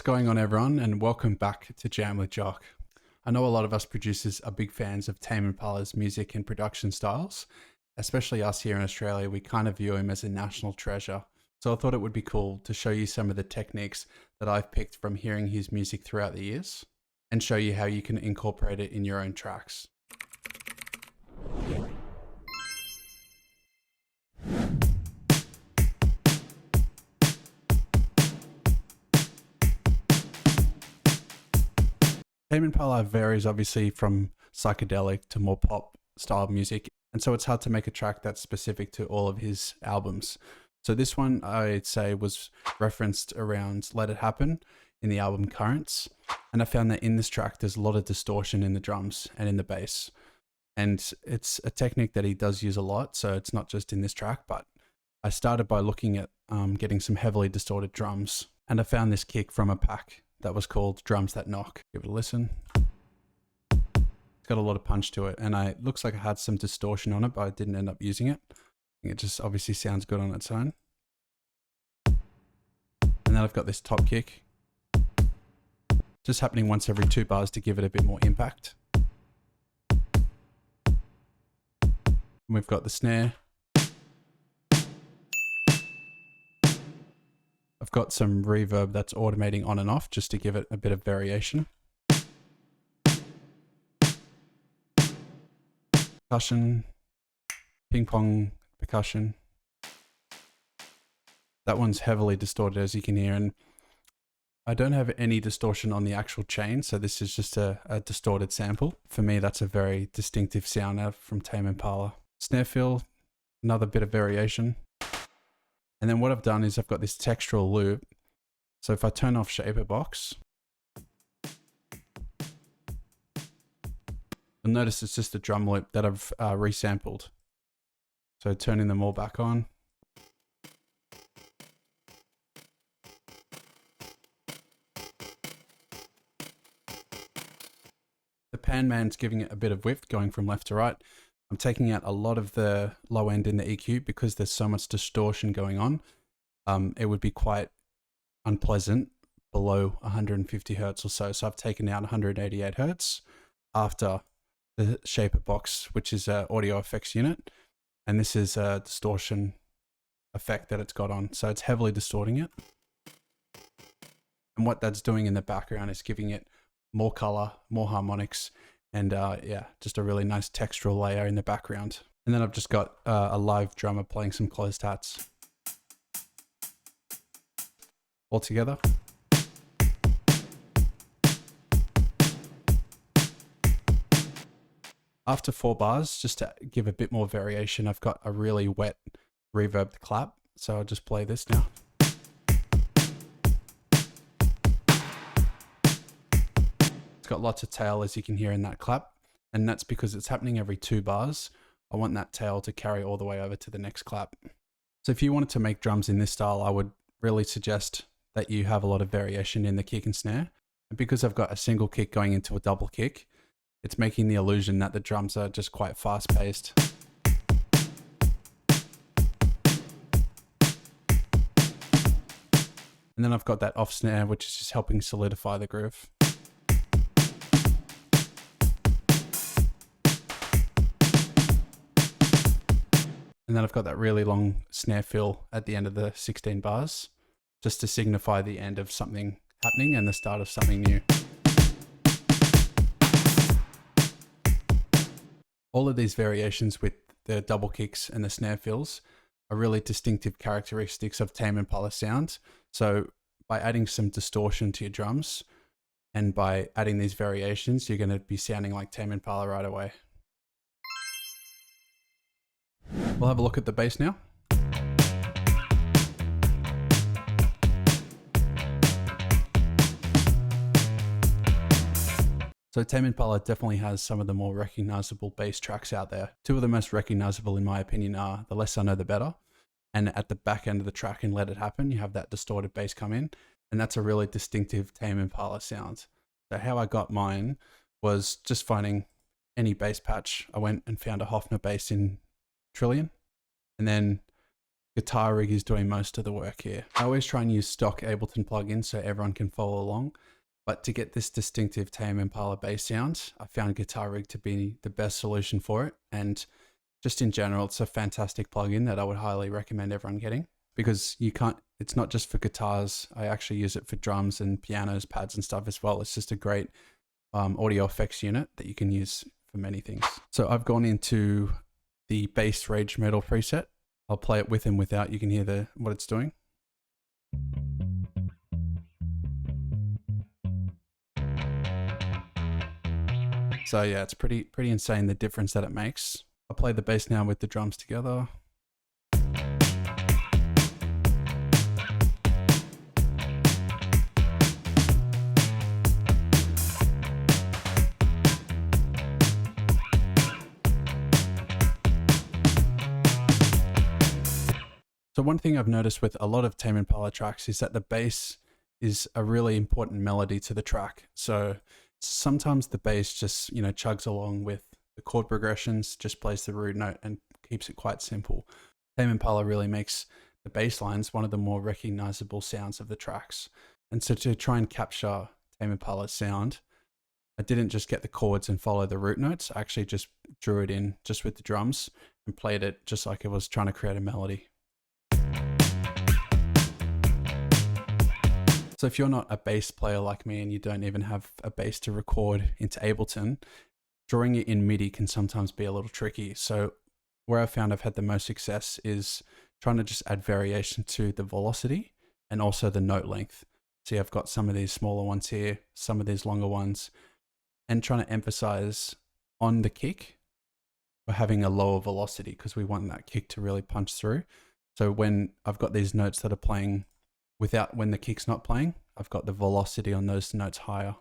going on, everyone, and welcome back to Jam with Jock. I know a lot of us producers are big fans of Tame Impala's music and production styles, especially us here in Australia. We kind of view him as a national treasure. So I thought it would be cool to show you some of the techniques that I've picked from hearing his music throughout the years and show you how you can incorporate it in your own tracks. Tame Impala varies obviously from psychedelic to more pop style music, and so it's hard to make a track that's specific to all of his albums. So this one I'd say was referenced around Let It Happen in the album Currents, and I found that in this track there's a lot of distortion in the drums and in the bass, and it's a technique that he does use a lot, so it's not just in this track. But I started by looking at getting some heavily distorted drums, and I found this kick from a pack that was called Drums That Knock. Give it a listen. It's got a lot of punch to it, and it looks like I had some distortion on it, but I didn't end up using it. It just obviously sounds good on its own. And then I've got this top kick, just happening once every 2 bars to give it a bit more impact. And we've got the snare. I've got some reverb that's automating on and off just to give it a bit of variation. Percussion, ping pong percussion. That one's heavily distorted, as you can hear, and I don't have any distortion on the actual chain, so this is just a distorted sample. For me, that's a very distinctive sound from Tame Impala. Snare fill, another bit of variation. And then what I've done is I've got this textural loop. So if I turn off Shaper Box, you'll notice it's just a drum loop that I've resampled. So turning them all back on. The pan man's giving it a bit of width, going from left to right. I'm taking out a lot of the low end in the EQ because there's so much distortion going on. It would be quite unpleasant below 150 hertz or so. So I've taken out 188 hertz after the Shaper Box, which is an audio effects unit. And this is a distortion effect that it's got on. So it's heavily distorting it. And what that's doing in the background is giving it more color, more harmonics, and yeah, just a really nice textural layer in the background. And then I've just got a live drummer playing some closed hats. All together. After 4 bars, just to give a bit more variation, I've got a really wet reverbed clap. So I'll just play this now. It's got lots of tail, as you can hear in that clap, and that's because it's happening every 2 bars. I want that tail to carry all the way over to the next clap. So if you wanted to make drums in this style, I would really suggest that you have a lot of variation in the kick and snare. And because I've got a single kick going into a double kick, it's making the illusion that the drums are just quite fast paced. And then I've got that off snare, which is just helping solidify the groove. And then I've got that really long snare fill at the end of the 16 bars, just to signify the end of something happening and the start of something new. All of these variations with the double kicks and the snare fills are really distinctive characteristics of Tame Impala sound. So by adding some distortion to your drums and by adding these variations, you're going to be sounding like Tame Impala right away. We'll have a look at the bass now. So Tame Impala definitely has some of the more recognizable bass tracks out there. 2 of the most recognizable, in my opinion, are The Less I Know The Better, and at the back end of the track in Let It Happen, you have that distorted bass come in, and that's a really distinctive Tame Impala sound. So how I got mine was just finding any bass patch. I went and found a Hofner bass in Trillion, and then guitar rig is doing most of the work here. I always try and use stock Ableton plugins so everyone can follow along. But to get this distinctive Tame Impala bass sound, I found Guitar Rig to be the best solution for it. And just in general, it's a fantastic plugin that I would highly recommend everyone getting, because it's not just for guitars. I actually use it for drums and pianos, pads and stuff as well. It's just a great audio effects unit that you can use for many things. So I've gone into the bass rage metal preset. I'll play it with and without. You can hear what it's doing. So yeah, it's pretty insane the difference that it makes. I'll play the bass now with the drums together. So one thing I've noticed with a lot of Tame Impala tracks is that the bass is a really important melody to the track. So sometimes the bass just, chugs along with the chord progressions, just plays the root note and keeps it quite simple. Tame Impala really makes the bass lines one of the more recognizable sounds of the tracks. And so to try and capture Tame Impala's sound, I didn't just get the chords and follow the root notes. I actually just drew it in just with the drums and played it just like I was trying to create a melody. So if you're not a bass player like me and you don't even have a bass to record into Ableton, drawing it in MIDI can sometimes be a little tricky. So where I found I've had the most success is trying to just add variation to the velocity and also the note length. See, I've got some of these smaller ones here, some of these longer ones, and trying to emphasize on the kick, we're having a lower velocity because we want that kick to really punch through. So when I've got these notes that are playing when the kick's not playing, I've got the velocity on those notes higher.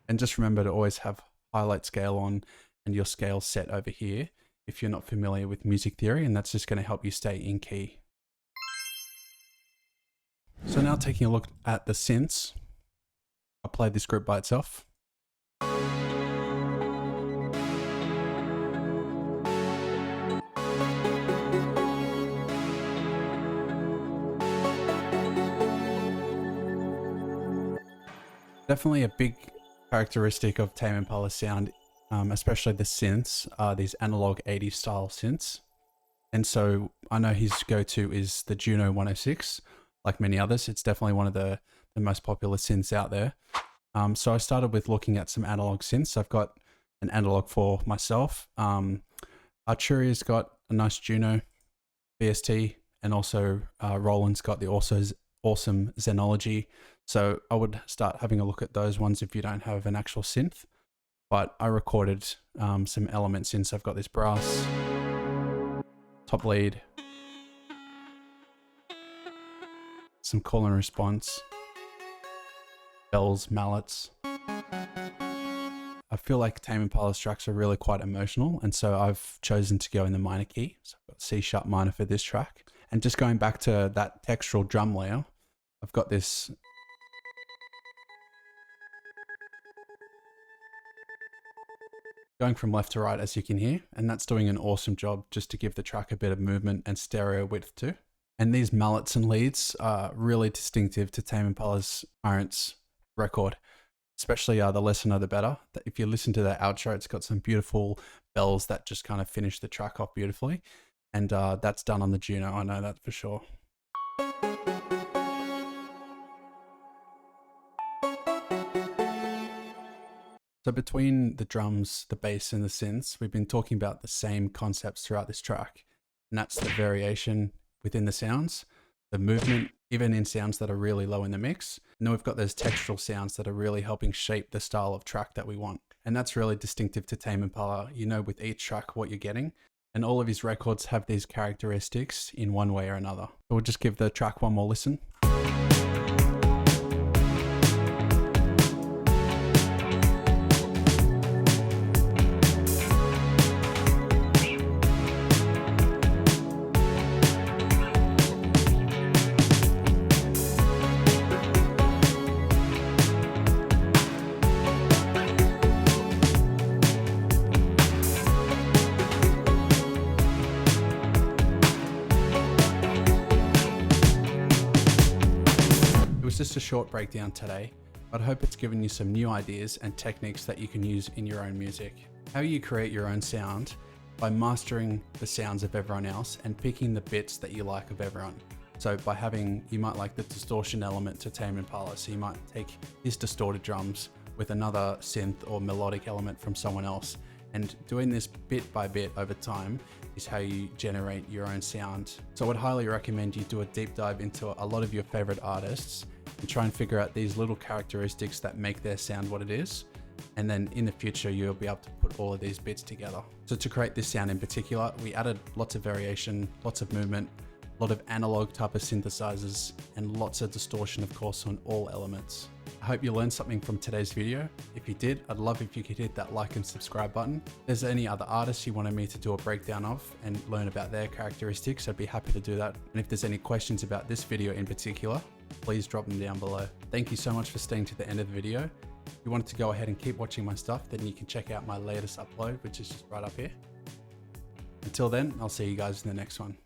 And just remember to always have highlight scale on and your scale set over here if you're not familiar with music theory, and that's just going to help you stay in key. So now taking a look at the synths, I'll play this group by itself. Definitely a big characteristic of Tame Impala's sound, especially the synths, are these analog 80s style synths. And so I know his go-to is the Juno 106. Like many others, it's definitely one of the most popular synths out there. So I started with looking at some analog synths. I've got an analog for myself. Arturia's got a nice Juno VST, and also Roland's got the awesome Xenology. So I would start having a look at those ones if you don't have an actual synth. But I recorded some elements in. So I've got this brass, top lead, some call and response, bells, mallets. I feel like Tame Impala's tracks are really quite emotional, and so I've chosen to go in the minor key. So I've got C sharp minor for this track. And just going back to that textural drum layer, I've got this going from left to right, as you can hear, and that's doing an awesome job just to give the track a bit of movement and stereo width too. And these mallets and leads are really distinctive to Tame Impala's current record, especially the Less I Know the Better. If you listen to that outro, it's got some beautiful bells that just kind of finish the track off beautifully. And that's done on the Juno, I know that for sure. So between the drums, the bass and the synths, we've been talking about the same concepts throughout this track. And that's the variation within the sounds, the movement, even in sounds that are really low in the mix. And then we've got those textural sounds that are really helping shape the style of track that we want. And that's really distinctive to Tame Impala. You know with each track what you're getting. And all of his records have these characteristics in one way or another. So we'll just give the track one more listen. was just a short breakdown today, but I hope it's given you some new ideas and techniques that you can use in your own music. How you create your own sound by mastering the sounds of everyone else and picking the bits that you like of everyone. So by having, you might like the distortion element to Tame Impala, so you might take his distorted drums with another synth or melodic element from someone else. And doing this bit by bit over time is how you generate your own sound. So I would highly recommend you do a deep dive into a lot of your favorite artists and try and figure out these little characteristics that make their sound what it is. And then in the future, you'll be able to put all of these bits together. So to create this sound in particular, we added lots of variation, lots of movement, a lot of analog type of synthesizers, and lots of distortion, of course, on all elements. I hope you learned something from today's video. If you did, I'd love if you could hit that like and subscribe button. If there's any other artists you wanted me to do a breakdown of and learn about their characteristics, I'd be happy to do that. And if there's any questions about this video in particular, please drop them down below. Thank you so much for staying to the end of the video. If you wanted to go ahead and keep watching my stuff, then you can check out my latest upload, which is just right up here. Until then, I'll see you guys in the next one.